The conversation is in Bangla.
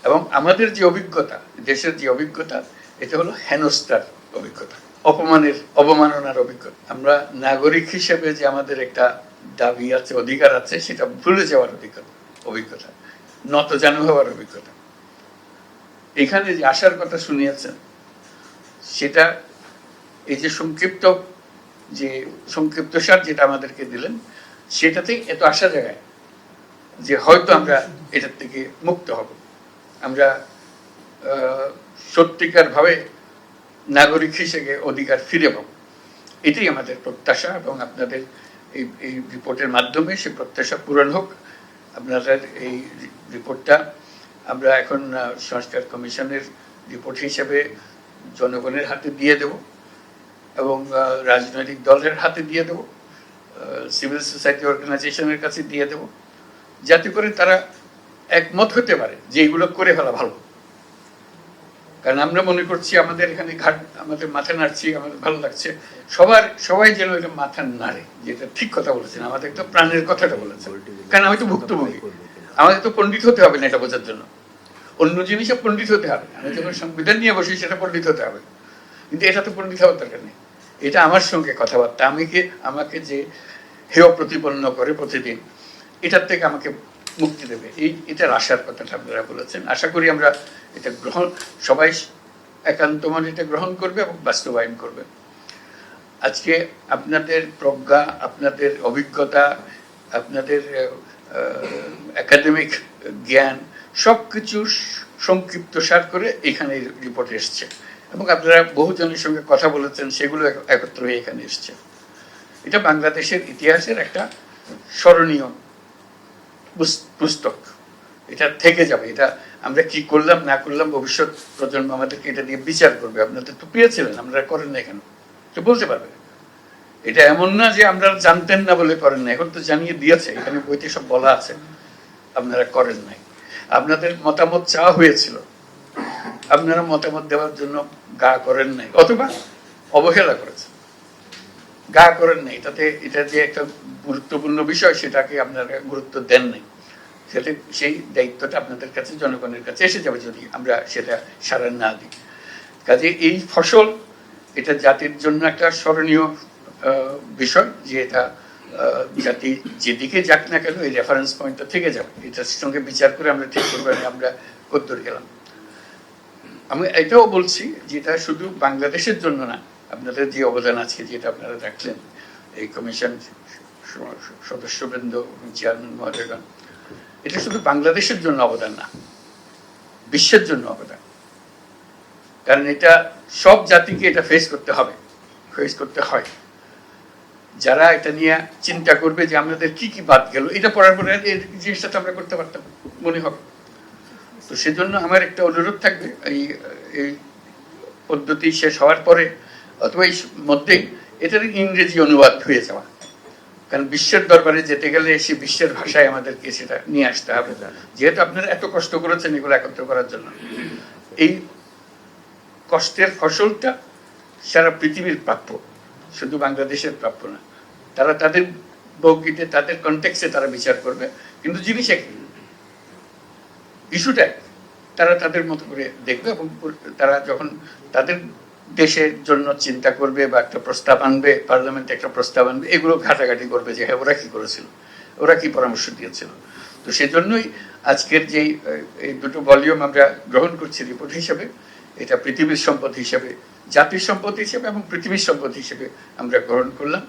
এবং আমাদের যে অভিজ্ঞতা, দেশের যে অভিজ্ঞতা, এটা হলো হেনস্থার অভিজ্ঞতা, অবমাননার অভিজ্ঞতা। আমরা নাগরিক হিসেবে যে আমাদের একটা দাবি আছে, অধিকার আছে, সেটা ভুলে যাওয়ার অভিজ্ঞতা, নতজানু হওয়ার অভিজ্ঞতা। এখানে যে আসার কথা শুনিয়েছেন, সেটা এই যে সংক্ষিপ্তসার যেটা আমাদেরকে দিলেন, সেটাতেই এত আশা জায়গায় যে হয়তো আমরা এটার থেকে মুক্ত হব, আমরা সত্যিকার ভাবে নাগরিক হিসেবে অধিকার ফিরে পাব। এটাই আমাদের প্রত্যাশা, এবং আপনাদের এই রিপোর্টের মাধ্যমে সে প্রত্যাশা পূরণ হোক। আপনাদের এই রিপোর্টটা আমরা এখন সংস্কার কমিশনের রিপোর্ট হিসেবে জনগণের হাতে দিয়ে দেব, এবং রাজনৈতিক দলের হাতে দিয়ে দেব, সিভিল সোসাইটি অর্গানাইজেশনের কাছে দিয়ে দেব, যাতে করে তারা একমত হতে পারে যে এগুলো করে ফেলা ভালো। কারণ আমরা মনে করছি আমাদের এখানে আমাদের মাথা নাড়ছি, আমাদের ভালো লাগছে, সবাই যেন এটা মাথা নাড়ে, যেটা ঠিক কথা বলেছেন, আমাদের তো প্রাণের কথাটা বলেছেন। কারণ আমি তো ভুক্তভোগী, আমাদের তো পণ্ডিত হতে হবে না এটা বোঝার জন্য, অন্য জিনিসে পণ্ডিত হতে হবে। আমি যখন সংবিধান নিয়ে বসি সেটা পণ্ডিত হতে হবে, কিন্তু এটা তো পণ্ডিত হওয়ার দরকার নেই। এটা আমার সঙ্গে কথাবার্তা, আমাকে যে হেয় প্রতিপন্ন করে প্রতিদিন, এটার থেকে আমাকে মুক্তি দেবে, এটার আশার কথাটা আপনারা বলেছেন। আশা করি আমরা এটা সবাই একান্ত মনে এটা গ্রহণ করবে এবং বাস্তবায়ন করবে। আজকে আপনাদের প্রজ্ঞা, আপনাদের অভিজ্ঞতা, আপনাদের একাডেমিক জ্ঞান সবকিছু সংক্ষিপ্তসার করে এখানে রিপোর্ট এসছে, এবং আপনারা বহুজনের সঙ্গে কথা বলেছেন, সেগুলো একত্র হয়ে এখানে এসছে। এটা বাংলাদেশের ইতিহাসের একটা স্মরণীয় পুস্তক, এটা থেকে যাবে। এটা আমরা কি করলাম না করলাম, ভবিষ্যৎ প্রজন্ম আমাদেরকে এটা নিয়ে বিচার করবে। আপনাদের তো পেয়েছিলেন, আমরা করেন না কেন, তো বলতে পারবে। এটা এমন না যে আমরা জানতেন না বলে করেন না, এখন তো জানিয়ে দিয়েছে, এখানে বইতে সব বলা আছে, আপনারা করেন নাই। আপনাদের মতামত চাওয়া হয়েছিল, আপনারা মতামত দেওয়ার জন্য গা করেন নাই, অথবা অবহেলা করেছেন, গা করেন নাই। এটা যে একটা গুরুত্বপূর্ণ বিষয়, সেটাকে আপনারা গুরুত্ব দেন নাই। সেই দায়িত্বটা আপনাদের কাছে, জনগণের কাছে এসে যাবে যদি আমরা সেটা সাড়া না দিই। কাজে এই ফসল, এটা জাতির জন্য একটা স্মরণীয় বিষয়, যে এটা জাতি যেদিকে যাক না কেন এই রেফারেন্স পয়েন্টটা থেকে যাবে। এটার সঙ্গে বিচার করে আমরা ঠিক করবো আমরা কদ্দূর গেলাম। আমি এটাও বলছি যে এটা শুধু বাংলাদেশের জন্য না, আপনাদের যে অবদান আছে, যেটা আপনারা রাখলেন, এই কমিশন সদস্যবৃন্দ, চেয়ারম্যান মহোদয়গণ, এটা শুধু বাংলাদেশের জন্য অবদান না, বিশ্বের জন্য অবদান। কারণ এটা সব জাতিকে এটা ফেস করতে হয়। যারা এটা নিয়ে চিন্তা করবে যে আমাদের কি কি বাদ গেল, এটা পড়ার পরে এই জিনিসটা তো আমরা করতে পারতাম মনে হবে। তো সেজন্য আমার একটা অনুরোধ থাকবে, এই পদ্ধতি শেষ হওয়ার পরে অথবা এই মধ্যেই এটার ইংরেজি অনুবাদ হয়ে যাওয়া। কারণ বিশ্বের দরবারে যেতে গেলে সে বিশ্বের ভাষায় আমাদেরকে সেটা নিয়ে আসতে হবে। যেহেতু আপনারা এত কষ্ট করেছেন এগুলো একত্র করার জন্য, এই কষ্টের ফসলটা সারা পৃথিবীর প্রাপ্য, শুধু বাংলাদেশের প্রাপ্য না। তারা তাদের বৌগিতে, তাদের কনটেক্সে তারা বিচার করবে, কিন্তু জিনিস একই, ইস্যুটা তারা তাদের মতো করে দেখবে, এবং তারা যখন তাদের দেশের জন্য চিন্তা করবে বা একটা প্রস্তাব আনবে, পার্লামেন্টে একটা প্রস্তাব আনবে, এগুলো ঘাটাঘাটি করবে যে হ্যাঁ ওরা কি করেছিল, ওরা কি পরামর্শ দিয়েছিল। তো সেজন্যই আজকের যেই এই দুটো ভলিউম আমরা গ্রহণ করছি রিপোর্ট হিসেবে, এটা পৃথিবীর সম্পদ হিসেবে, জাতির সম্পদ হিসেবে এবং পৃথিবীর সম্পদ হিসেবে আমরা গ্রহণ করলাম।